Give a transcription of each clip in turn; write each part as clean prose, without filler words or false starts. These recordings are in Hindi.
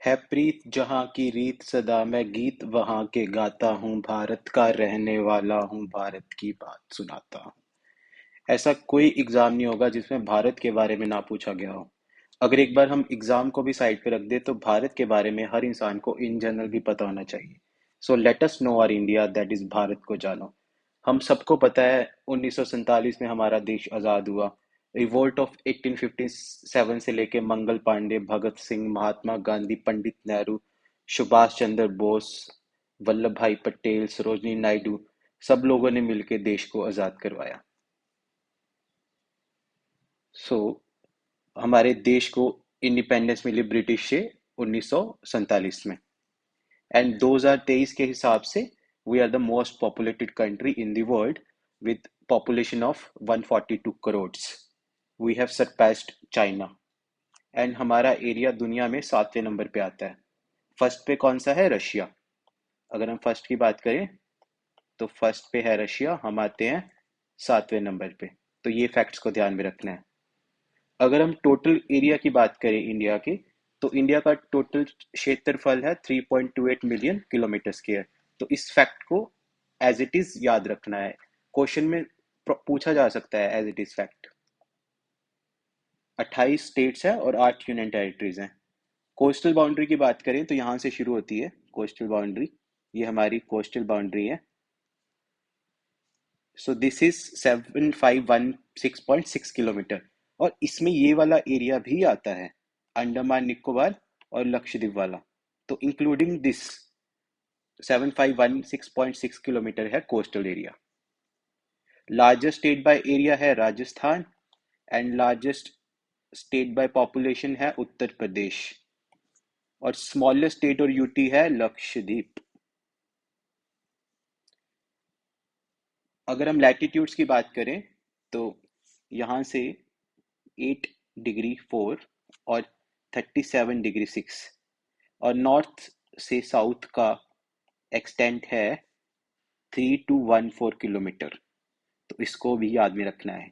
है प्रीत जहाँ की रीत सदा मैं गीत वहाँ के गाता हूँ भारत का रहने वाला हूँ भारत की बात सुनाता हूँ। ऐसा कोई एग्जाम नहीं होगा जिसमें भारत के बारे में ना पूछा गया हो। अगर एक बार हम एग्जाम को भी साइड पे रख दे तो भारत के बारे में हर इंसान को इन जनरल भी पता होना चाहिए। So let us know our India, that is Bharat को जानो। हम सबको पता है 1947 में हमारा देश आजाद हुआ। रिवोल्ट ऑफ 1857 से लेके मंगल पांडे, भगत सिंह, महात्मा गांधी, पंडित नेहरू, सुभाष चंद्र बोस, वल्लभ भाई पटेल, सरोजनी नायडू, सब लोगों ने मिलकर देश को आजाद करवाया। सो हमारे देश को इंडिपेंडेंस मिली ब्रिटिश से 1947 में। एंड 2023 के हिसाब से we are the most populated country in the world with population of 142 crore. We have surpassed China. And हमारा एरिया दुनिया में 7वें नंबर पे आता है। फर्स्ट पे कौन सा है? रशिया। अगर हम फर्स्ट की बात करें तो फर्स्ट पे है रशिया, हम आते हैं 7वें नंबर पे। तो ये फैक्ट्स को ध्यान में रखना है। अगर हम टोटल एरिया की बात करें इंडिया के, तो इंडिया का टोटल क्षेत्रफल है 3.28 मिलियन किलोमीटर स्क्वायर। तो इस फैक्ट को एज इट इज याद रखना है। क्वेश्चन में पूछा जा सकता है as it is fact. 28 states हैं और 8 यूनियन टेरिटरीज हैं। कोस्टल बाउंड्री की बात करें तो यहाँ से शुरू होती है कोस्टल बाउंड्री। ये हमारी कोस्टल बाउंड्री है। So this is 7516.6 kilometre. और इसमें ये वाला एरिया भी आता है, अंडमान निकोबार और लक्षद्वीप वाला। तो इंक्लूडिंग दिस 7516.6 किलोमीटर है coastal area. Largest state by area है Rajasthan. And largest state by population है उत्तर प्रदेश। और स्मॉलेस्ट स्टेट और यूटी है लक्षद्वीप। अगर हम लैटिट्यूड्स की बात करें तो यहाँ से 8 डिग्री 4 और 37 डिग्री 6, और नॉर्थ से साउथ का एक्सटेंट है 3214 किलोमीटर। तो इसको भी याद में रखना है।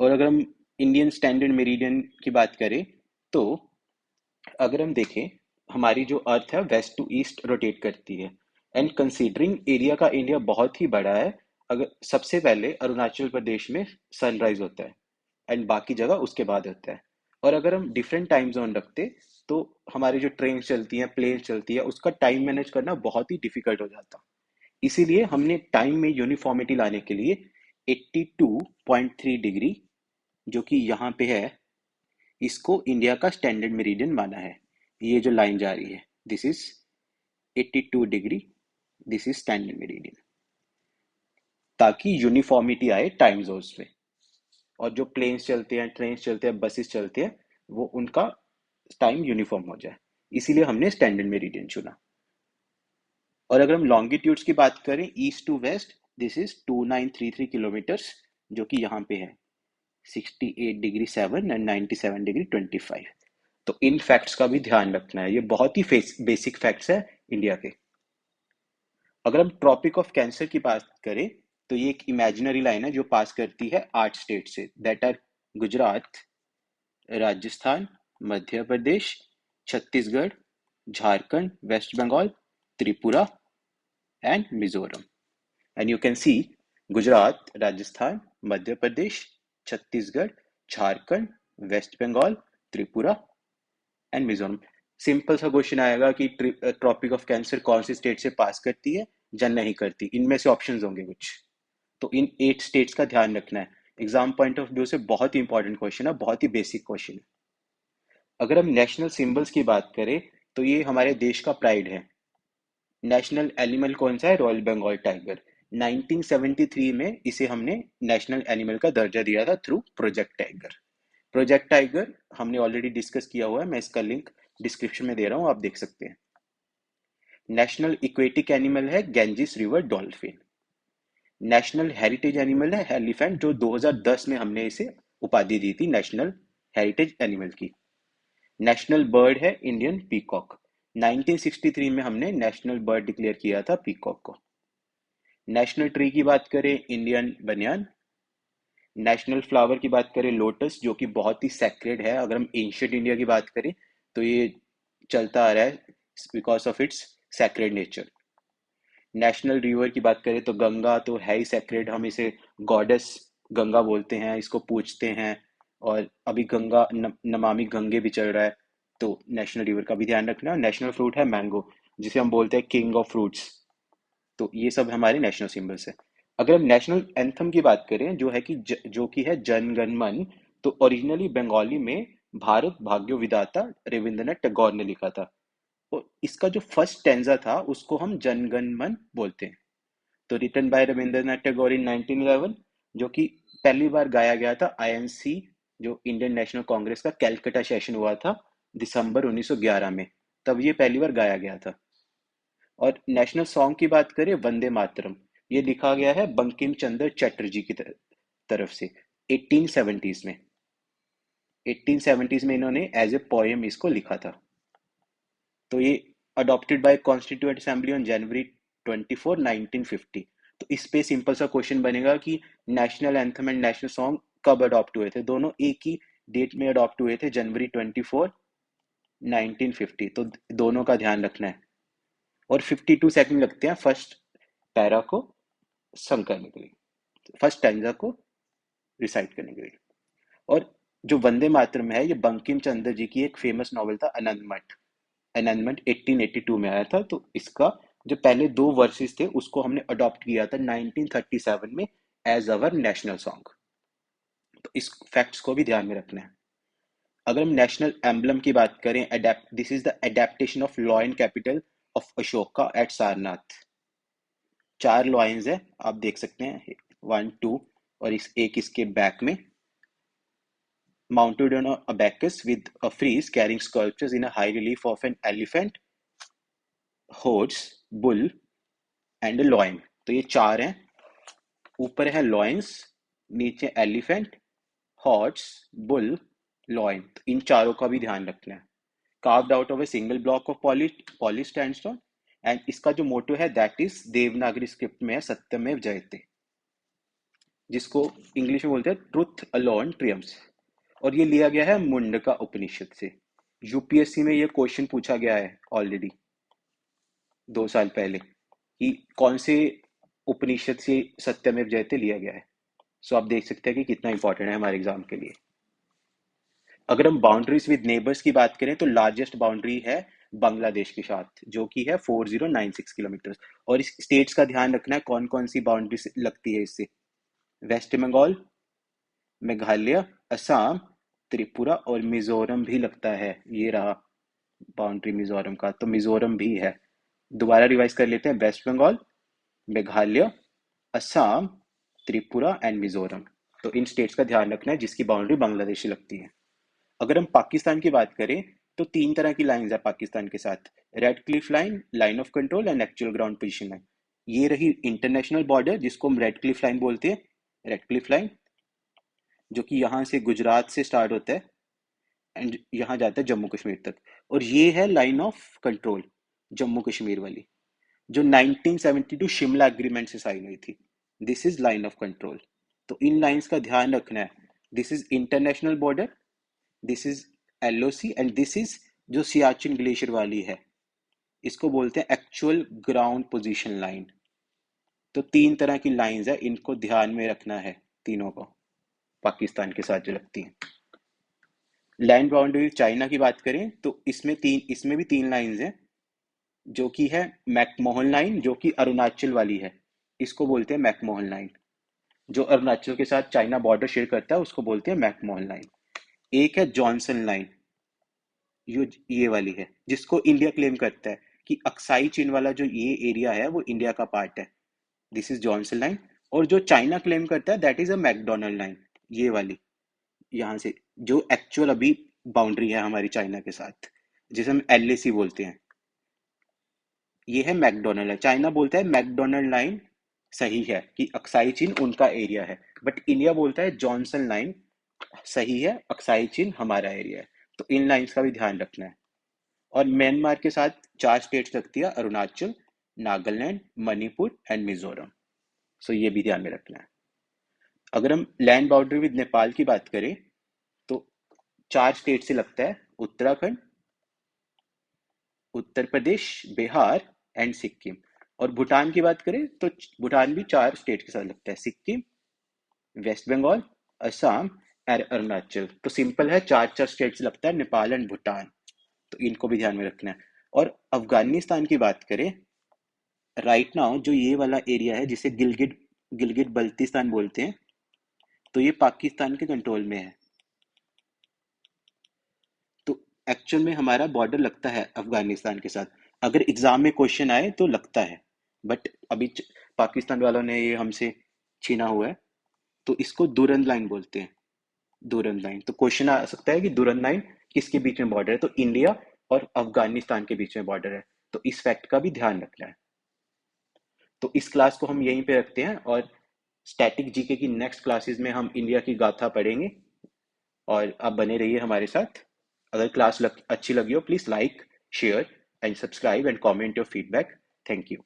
और अगर हम इंडियन स्टैंडर्ड मेरिडियन की बात करें तो अगर हम देखें, हमारी जो अर्थ है वेस्ट टू ईस्ट रोटेट करती है। एंड कंसीडरिंग एरिया का इंडिया बहुत ही बड़ा है, अगर सबसे पहले अरुणाचल प्रदेश में सनराइज होता है एंड बाकी जगह उसके बाद होता है। और अगर हम डिफरेंट टाइम जोन रखते तो हमारी जो ट्रेन चलती हैं, प्लेन चलती है, उसका टाइम मैनेज करना बहुत ही डिफिकल्ट हो जाता। इसीलिए हमने टाइम में यूनिफॉर्मिटी लाने के लिए 82.3 डिग्री, जो कि यहाँ पे है, इसको इंडिया का स्टैंडर्ड मेरिडियन माना है। ये जो लाइन जा रही है, this is 82 degree, this is standard meridian, ताकि यूनिफॉर्मिटी आए टाइम जोन्स में। और जो प्लेन्स चलते हैं, ट्रेन चलते हैं, बसेस चलते हैं, वो उनका टाइम यूनिफॉर्म हो जाए। इसीलिए हमने स्टैंडर्ड मेरिडियन चुना। और अगर हम लॉन्गिट्यूड्स की बात करें east to west, this is 2933 kilometres, जो कि यहाँ पे है 68 डिग्री 7 एंड 97 डिग्री 25। तो इन फैक्ट्स का भी ध्यान रखना है। ये बहुत ही बेसिक फैक्ट्स है इंडिया के। अगर हम ट्रॉपिक ऑफ कैंसर की बात करें तो ये एक इमेजिनरी लाइन है जो पास करती है 8 स्टेट से, that are Gujarat, Rajasthan, Madhya Pradesh, Chhattisgarh, Jharkhand, West Bengal, Tripura and Mizoram. And you can see Gujarat, Rajasthan, Madhya Pradesh, Chhattisgarh, Jharkhand, West Bengal, Tripura and Mizoram. Simple सा क्वेश्चन आएगा कि ट्रॉपिक ऑफ कैंसर कौन सी स्टेट से पास करती है या नहीं करती। इनमें से ऑप्शंस होंगे कुछ, तो इन 8 स्टेट्स का ध्यान रखना है। एग्जाम पॉइंट ऑफ व्यू से बहुत ही इंपॉर्टेंट क्वेश्चन है, बहुत ही बेसिक क्वेश्चन है। अगर हम नेशनल सिंबल्स की बात करें तो ये हमारे देश का प्राइड है। नेशनल एनिमल कौन सा है? Royal Bengal tiger. 1973 में इसे हमने नेशनल एनिमल का दर्जा दिया था through project tiger. Project tiger हमने ऑलरेडी डिस्कस किया हुआ है, मैं इसका लिंक डिस्क्रिप्शन में दे रहा हूँ, आप देख सकते हैं। नेशनल इक्वेटिक एनिमल है Ganges river dolphin. National heritage animal है एलिफेंट, जो 2010 में हमने इसे उपाधि दी थी नेशनल हेरिटेज एनिमल की। नेशनल बर्ड है इंडियन पीकॉक। 1963 में हमने नेशनल बर्ड डिक्लेयर किया था पीकॉक को। नेशनल ट्री की बात करें इंडियन बनियान। नेशनल फ्लावर की बात करें लोटस, जो कि बहुत ही सैक्रेड है। अगर हम एंशियंट इंडिया की बात करें तो ये चलता आ रहा है because of its sacred nature. National river की बात करें तो गंगा तो है ही सेक्रेड, हम इसे गॉडेस गंगा बोलते हैं, इसको पूजते हैं। और अभी नमामि गंगे भी चल रहा है, तो नेशनल रिवर का भी ध्यान रखना। नेशनल फ्रूट है मैंगो, जिसे हम बोलते हैं किंग ऑफ फ्रूट्स। तो ये सब हमारे नेशनल सिंबल्स है। अगर हम नेशनल एंथम की बात करें, जो है कि जो कि है जन गण मन, तो ओरिजिनली बंगाली में भारत भाग्य विधाता रविंद्रनाथ टैगोर ने लिखा था। और इसका जो फर्स्ट स्टैंजा था उसको हम जनगण मन बोलते हैं। तो रिटन बाय रविंद्रनाथ टैगोर इन 1911, जो कि पहली बार गाया गया था आईएनसी, जो इंडियन नेशनल कांग्रेस का कैलकाटा सेशन हुआ था दिसंबर 1911 में, तब ये पहली बार गाया गया था। और नेशनल सॉन्ग की बात करें, वंदे मातरम, ये लिखा गया है बंकिम चंद्र चटर्जी की तरफ से 1870s में। 1870s में इन्होंने एज ए पोएम इसको लिखा था। तो ये adopted by constituent assembly on January 24, 1950। तो इस पे सिंपल सा क्वेश्चन बनेगा कि national anthem and national song कब अडॉप्ट हुए थे। दोनों एक ही डेट में अडॉप्ट हुए थे, जनवरी 24, 1950। तो दोनों का ध्यान रखना है। और 52 सेकंड लगते हैं फर्स्ट पैरा को संग करने के लिए, फर्स्ट स्टैंजा को रिसाइट करने के लिए। और जो वंदे मातरम है, ये बंकिम चंद्र जी की एक फेमस नॉवल था अनंतमठ। अनंतमठ 1882 में आया था। तो इसका जो पहले दो वर्सेस थे उसको हमने अडॉप्ट किया था 1937 में एज अवर नेशनल सॉन्ग। तो इस फैक्ट्स को भी ध्यान में रखना है। अगर हम नेशनल एम्बलम की बात करें, adept this is the adaptation of lion capital of Ashoka at Sarnath. चार लॉयंस है, आप देख सकते हैं, 1 2, और एक इसके बैक में, mounted on a bacchus with a frieze carrying sculptures in a high relief of an elephant, horse, bull and lion. तो ये चार हैं, ऊपर है लॉयंस, नीचे एलिफेंट, हॉर्स, बुल, लॉयन। तो इन चारों का भी ध्यान रखना है। Carved out of a single block of polish sandstone. And इसका जो मोटो है दैट इज देवनागरी स्क्रिप्ट में है, सत्यमेव जयते, जिसको इंग्लिश में बोलते हैं ट्रुथ अलोन ट्रियम्स। और ये लिया गया है मुंडका उपनिषद से। यूपीएससी में ये क्वेश्चन पूछा गया है ऑलरेडी 2 साल पहले, कि कौन से उपनिषद से सत्यमेव जयते लिया गया है। सो आप देख सकते हैं कि कितना इंपॉर्टेंट है हमारे एग्जाम के लिए। अगर हम बाउंड्रीज विद नेबर्स की बात करें, तो लार्जेस्ट बाउंड्री है बांग्लादेश के साथ, जो कि है 4096 किलोमीटर। और इस स्टेट्स का ध्यान रखना है कौन कौन सी बाउंड्री लगती है इससे। वेस्ट बंगाल, मेघालय, असम, त्रिपुरा और मिजोरम भी लगता है। ये रहा बाउंड्री मिजोरम का, तो मिजोरम भी है। दोबारा रिवाइज कर लेते हैं, वेस्ट बंगाल, मेघालय, असम, त्रिपुरा एंड मिजोरम। तो इन स्टेट्स का ध्यान रखना है जिसकी बाउंड्री बांग्लादेश से लगती है। अगर हम पाकिस्तान की बात करें, तो तीन तरह की लाइंस है पाकिस्तान के साथ, red Cliff line, line of control and actual ground position line. ये रही इंटरनेशनल बॉर्डर, जिसको हम रेड क्लिफ लाइन बोलते हैं, रेड क्लिफ लाइन, जो कि यहाँ से गुजरात से स्टार्ट होता है एंड यहाँ जाता है जम्मू कश्मीर तक। और ये है line of control, Jammu Kashmir वाली, जो 1972 शिमला एग्रीमेंट से साइन हुई थी। This is line of control. तो इन लाइंस का ध्यान रखना है। This is international border, this is LOC, and this is जो सियाचिन ग्लेशियर वाली है, इसको बोलते हैं एक्चुअल ग्राउंड पोजीशन लाइन। तो तीन तरह की लाइंस है, इनको ध्यान में रखना है तीनों को, पाकिस्तान के साथ जो लगती हैं। लैंड बाउंड्री चाइना की बात करें, तो इसमें भी तीन लाइंस हैं, जो कि है मैकमोहन लाइन, जो कि अरुणाचल वाली है, इसको बोलते हैं मैकमोहन लाइन। जो अरुणाचल के साथ चाइना बॉर्डर शेयर करता है उसको बोलते हैं मैकमोहन लाइन। एक है जॉनसन लाइन, ये वाली है, जिसको इंडिया क्लेम करता है कि अक्साई चीन वाला जो ये एरिया है वो इंडिया का पार्ट है। This is Johnson line. और जो चाइना क्लेम करता है that is a McDonald line, ये वाली, यहाँ से जो एक्चुअल अभी बाउंड्री है हमारी चाइना के साथ, जिसे हम एलएसी बोलते हैं, ये है मैकडोनल्ड है। चाइना बोलता है मैकडोनल्ड लाइन सही है कि अक्साई चीन उनका एरिया है, बट इंडिया बोलता है जॉनसन लाइन सही है, अक्साई चीन हमारा एरिया है। तो इन लाइंस का भी ध्यान रखना है। और म्यांमार के साथ चार स्टेट्स लगती है, अरुणाचल, नागालैंड, मणिपुर एंड मिजोरम। सो ये भी ध्यान में रखना है। अगर हम लैंड बाउंड्री विद नेपाल की बात करें, तो चार स्टेट से लगता है, उत्तराखंड, उत्तर प्रदेश, बिहार एंड सिक्किम। और भूटान की बात करें तो भूटान भी 4 स्टेट के साथ लगता है, सिक्किम, वेस्ट बंगाल, असम और अरुणाचल। तो सिंपल है, 4 4 स्टेट से लगता है, नेपाल एंड भूटान। तो इनको भी ध्यान में रखना है। और अफगानिस्तान की बात करें, राइट नाउ जो ये वाला एरिया है जिसे गिलगिट गिलगिट बल्तिस्तान बोलते हैं, तो ये पाकिस्तान के कंट्रोल में है। तो एक्चुअल में हमारा बॉर्डर लगता है अफगानिस्तान के साथ। अगर एग्जाम में क्वेश्चन आए तो लगता है, बट अभी पाकिस्तान वालों ने ये हमसे छीना हुआ है। तो इसको दुरंद लाइन बोलते हैं, दुरंद लाइन। तो क्वेश्चन आ सकता है कि दुरंद लाइन किसके बीच में बॉर्डर है, तो इंडिया और अफगानिस्तान के बीच में बॉर्डर है। तो इस फैक्ट का भी ध्यान रखना है। तो इस क्लास को हम यहीं पे रखते हैं, और स्टैटिक जीके की नेक्स्ट क्लासेस में हम इंडिया की गाथा पढ़ेंगे। और आप बने रहिए हमारे साथ। अगर अच्छी लगी हो, please like, share and subscribe and comment your feedback. Thank you.